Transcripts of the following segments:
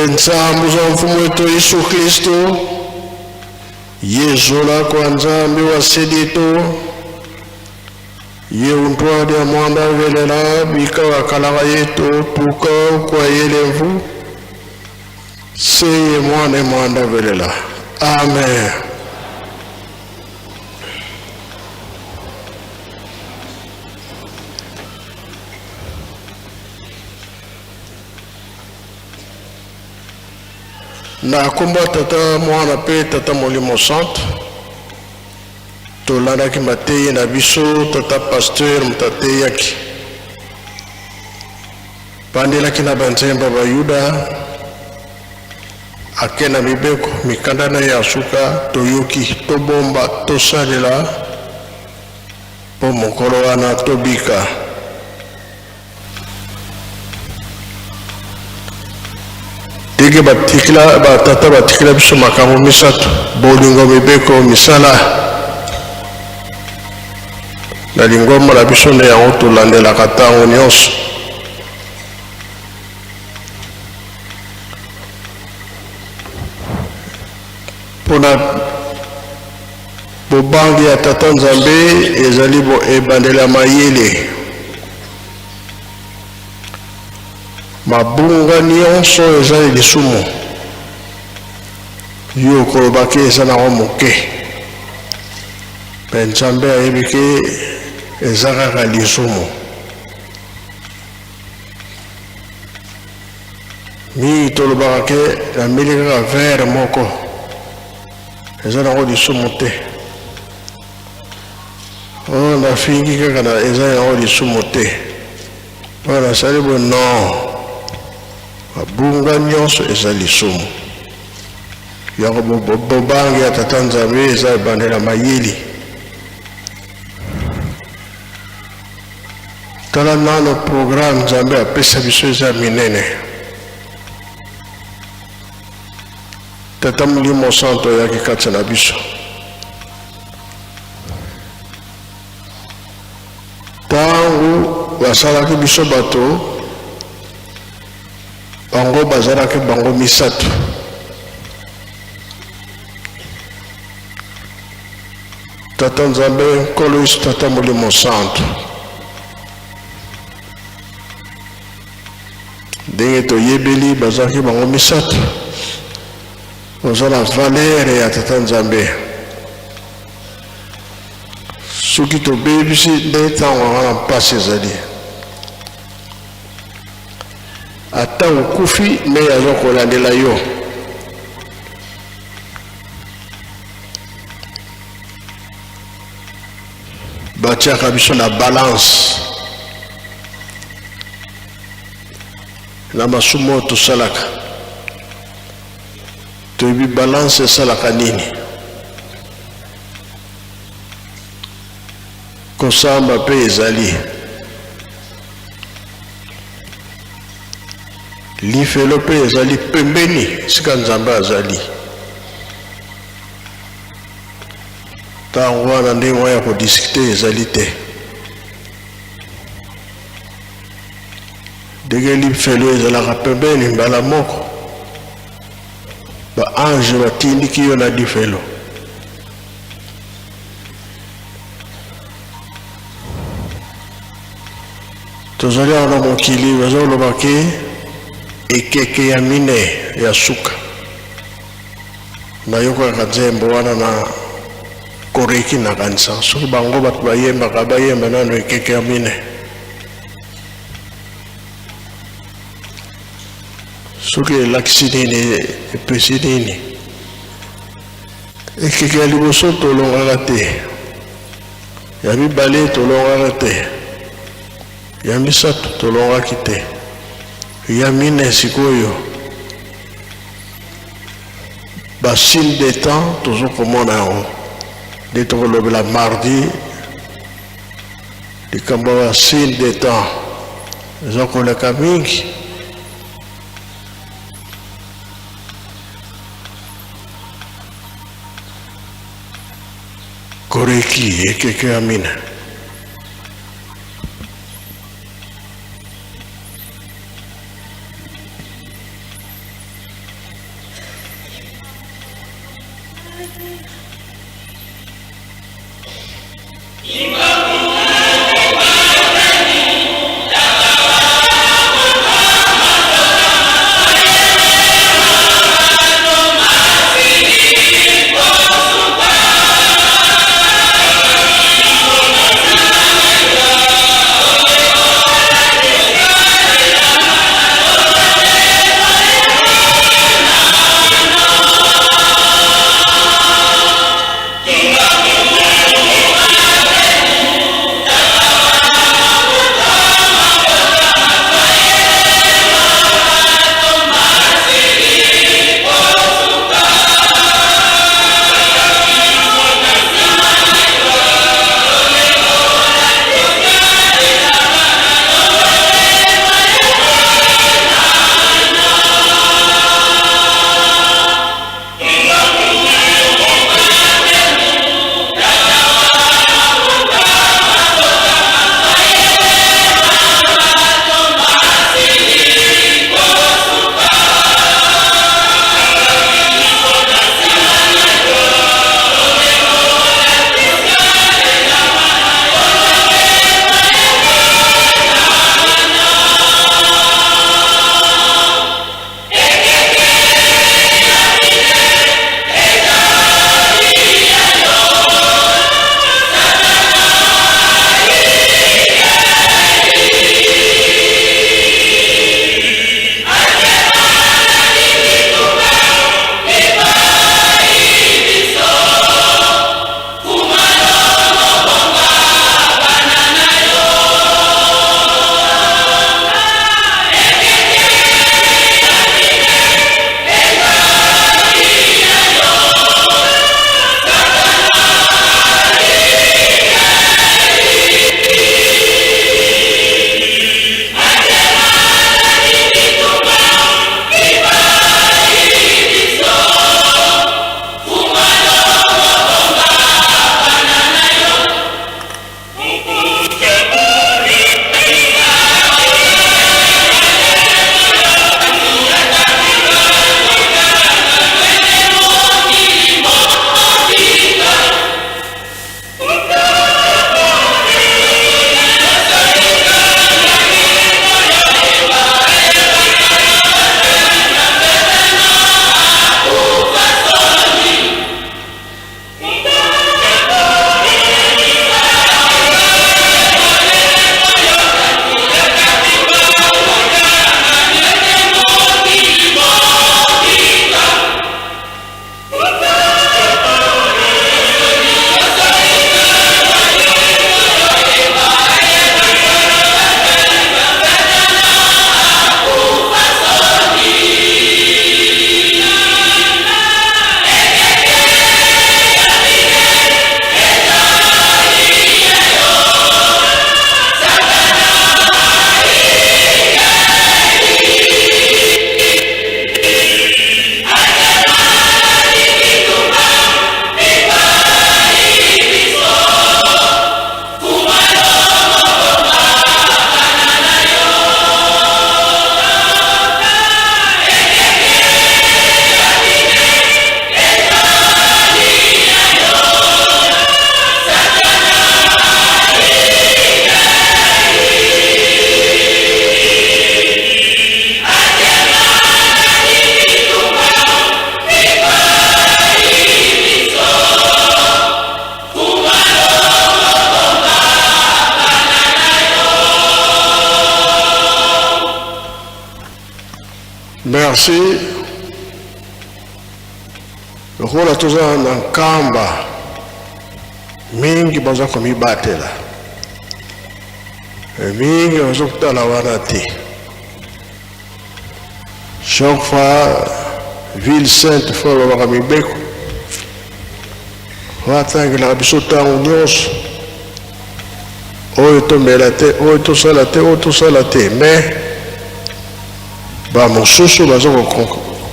Nsambu za mfumo wetu Yesu Kristo, Yesu la kwanza mbiwa sedito, ye untwadi ya mwanda velela, bika wakalaga yetu, puka kwa yelevu, seye mwanda velela. Amen. Na kumba tata mwana pe tata Molimo Santo tolanda ki mateye na biso tata pasteur mtate yaki pandela ki na banzemba ba Yuda akena mibeko mikanda na ya suka toyoki tobomba tosalela po mokolo wana tobika tege batikila batata batikila biso makambo misato bolingo mibeko misala na lingomba na biso nde yango tolandelaka ntango nyonso mpona bobangi ya tata Nzambe ezali bo ebandela mayele mabunga nyonso eza lisumu yo kolobaki eza nango moke mpe Nzambe ayebi ke eza kaka lisumu mingi tolobaka ke nameli kaka verre moko eza nango lisumu te oyo nafingi kaka na eza nango lisumu te oyo nasali bo non mabunga nyonso eza lisumu yango bobangi ya tata Nzambe eza ebandela mayeli tala nano programme Nzambe apesa biso eza minene tata Molimo Santo oyaki kati na biso ntango basalaki biso bato bango bazalaki bango misato tata Nzambe nkolo Yesu tata Molimo Santo ndenge toyebeli bazalaki bango misato oza na valere ya tata Nzambe soki tobebisi nde ntango wana mpasi ezali ata okufi me aza kolandela yo batiaka biso na balance na masumu oyo tosalaka toyebi balance esalaka nini kosamba mpe ezali lifelo mpe ezali pembeni sika Nzambe azali ntango wana ndenge ya kodiskute ezali te ndenge lifelo ezalaka pembeni mbala moko baange batindiki yo na lifelo tozali awa na mokili bazolobaki ekeke ya mine ya suka nayokaka nzembo wana na koreki na kanisa soki bango bato bayembaka bayemba nano ekeke ya mine soki elakisi nini epesi nini ekeke ya liboso tolongaka te ya mibale tolongaka te ya misato tolongaki te ya mine sikoyo basile de temps tozokomona yango nde tokolobela mardi likambo ya basile de temps eza koleka mingi koreki ekeke ya mine Merci. Lokola toza na nkamba mingi baza komibatela, mingi baza kotala wana te. Chaque fois ville sainte fo babaka mibeko watangela biso ntango nyonso oyo tomela te, oyo tosala te, oyo tosala te, mais bamosusu baza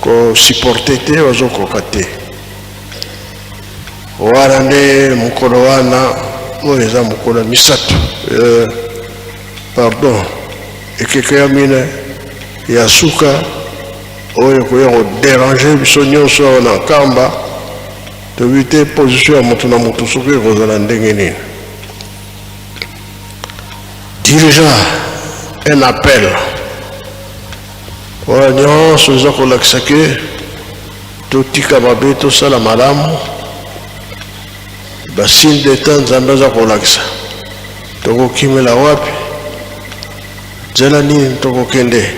kosupporte te, baza kokoka te. Wana nde mokolo wana oyo eza mokolo ya misato, pardon, ekeke ya mine ya suka oyo koya koderange biso nyonso awa na nkamba tobite position ya moto na moto soki ekozala ndenge nini. Dirigeant un appel oyo nyonso eza kolakisa ke totika mabe tosala malamu basigne d'etat nzambe aza kolakisa tokokimela wapi nzela nini tokokende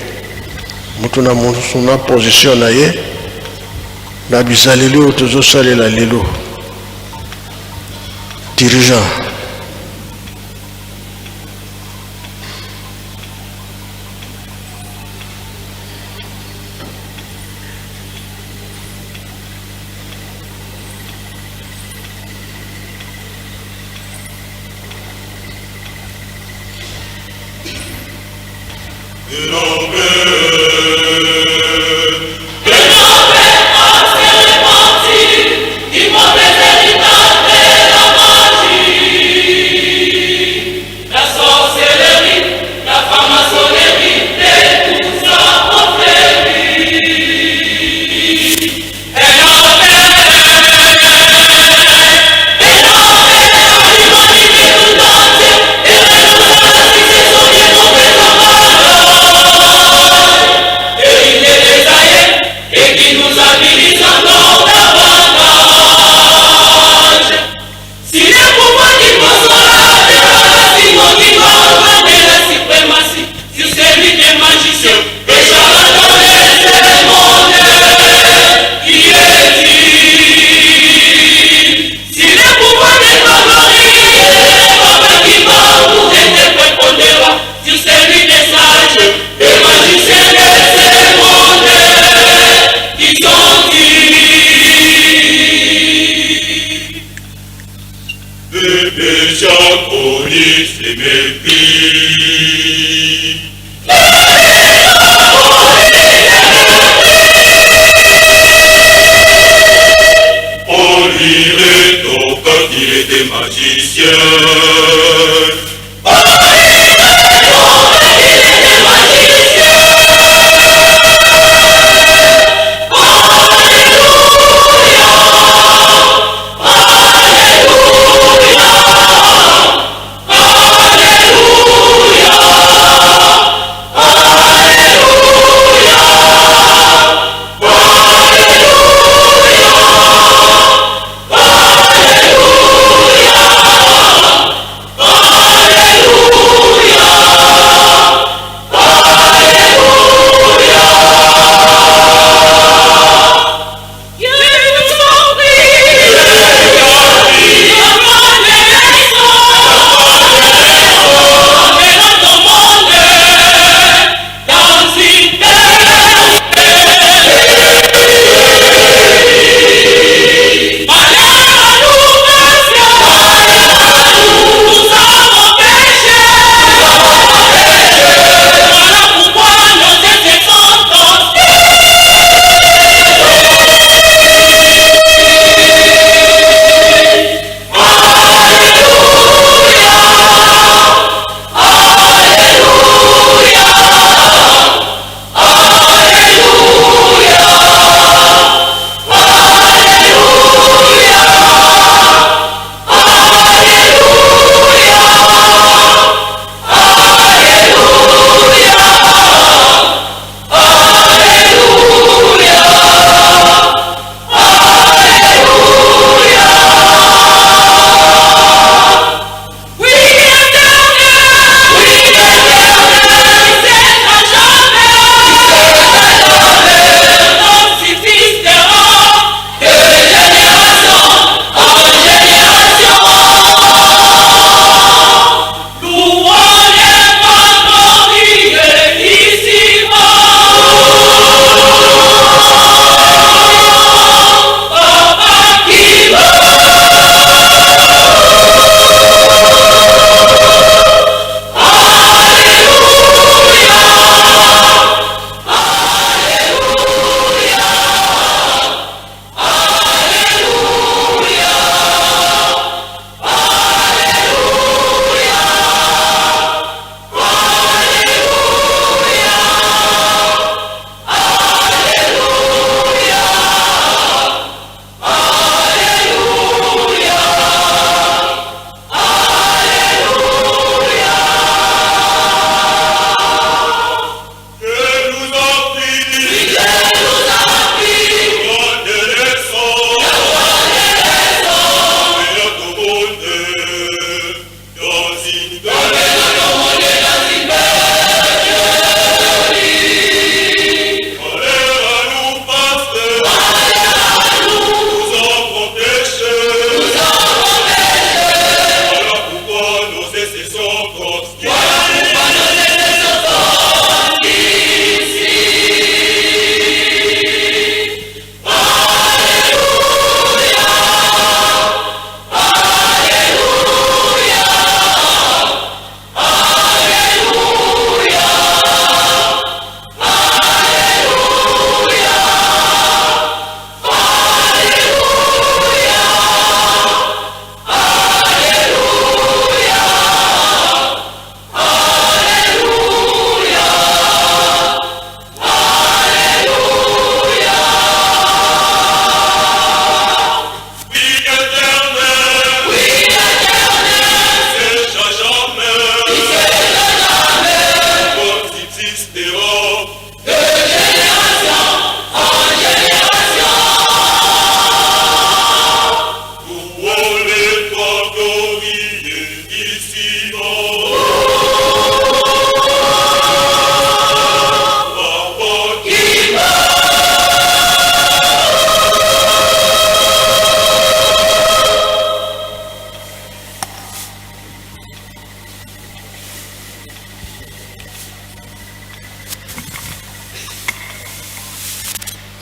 moto na moto na position na ye na bizaleli oyo tozosalela lelo. Dirigeant Ele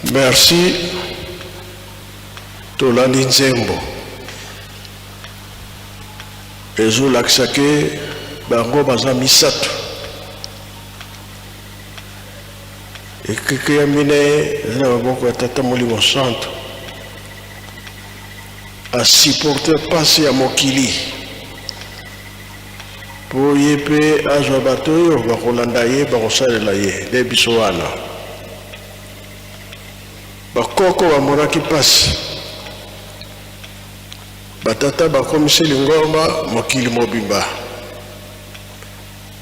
Merci. Tolandi Nzembo. Ezo laksake bango baza misato. Ekeke ya mine na maboko ya Tata Molimo Santo. A supporter pasi ya mokili. Po yepe azwa bato yo bakolanda ye bakosalela ye de biso wana. Bakoko bamonaki pasi. Batata bakomisi lingomba mokili mobimba.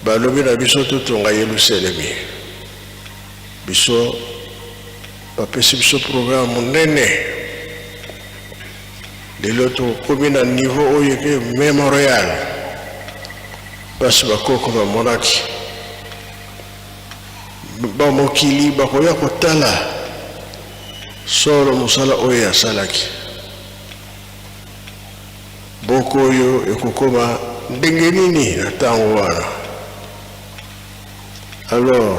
Balobi na biso totonga Yerusalemi. Biso bapesi biso programme munene. Lelo tokomi na niveau oyo ke mémorial. Basi bakoko bamonaki. Bamokili bakoya kotala solo musala oyo asalaki. Boko oyo ekokoma ndenge nini na ntango wana. Alors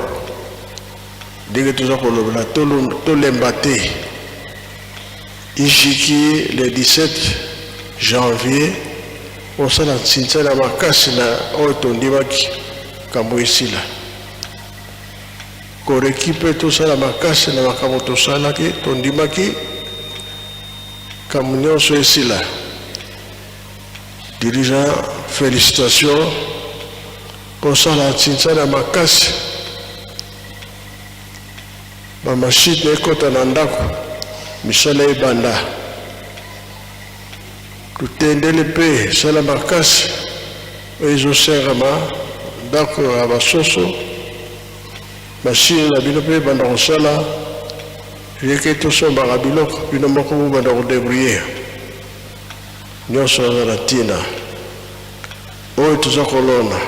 ndenge toza kolobela tolemba te ishiki le 17 janvier osala ntsinza na makasi na oyo tondimaki kambo esila. Koreki mpe tosala makasi na makambo tosalaki tondimaki kambo nyonso esila. Dirigeant, félicitations pour ça la tsinsana makasi. Ma machine est kota nandako. Misala ibanda. Tutendele pe sala makasi. Ezo serama ndako abasoso. Machine na bino pe banda kosala. Yeke to somba biloko bino moko banda ko débrouiller. Nyonso na tina oyo tuza kolona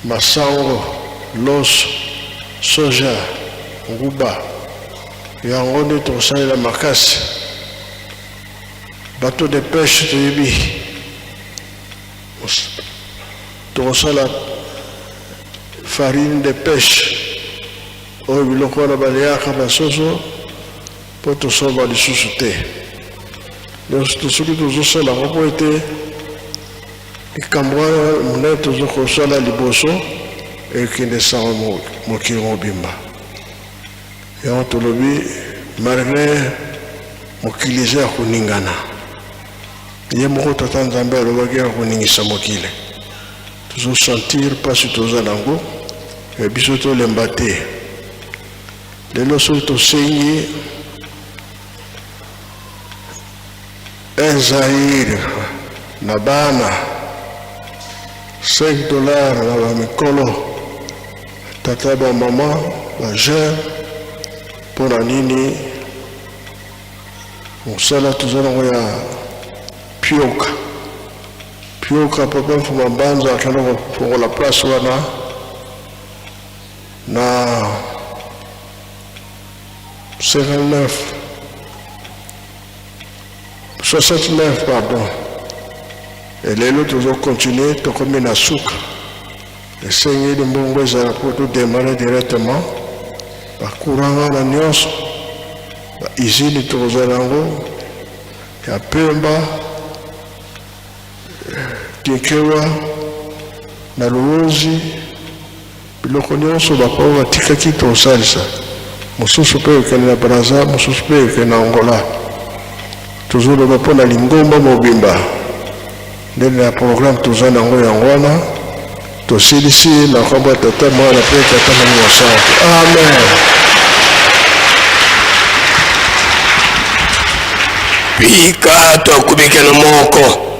masango loso soja nguba yango nde tokosalela makasi bateau de pêche toyebi tokosala farine de pêche oyo biloko wana baleyaka basoso mpo tosomba lisusu te. Donc, ce que nous avons la propriété, et quand moi, nous avons fait la liboso, et qui ne s'en moqué au bimba. Et on te le dit, malgré mon kilise à Kuningana. Il y a beaucoup de temps d'ambé à l'ovaguer à Kuningisa Mokile. Toujours sentir, pas sur tous les angles, et bisoto l'embaté. Les notions de saigner. Un Zahir, na bana, $5 na ba mikolo, tata ba maman, ba jeune, pour la nini, on sala tuzana ya pioka. Pioka papa fuma banza akana pour la place wana, na 69, pardon. Et les autres ont continué, tout comme une souka. Le Seigneur de Mbongweza a pour tout démarrer directement. Par courant à Nyos, ici, les Tozalango, il y a Pemba, Tinkewa, Naluozi, biloko nyonso bakao batikaki tosalisa. Mosusu pe okende na Braza, mosusu pe okende na Angola. Toujours le rapport à l'ingomba mobimba. Dans le programme toujours nango yangwana. To silisi na kwamba tata mwana pe tata Mungu asante. Amen. Pika to kubika na moko.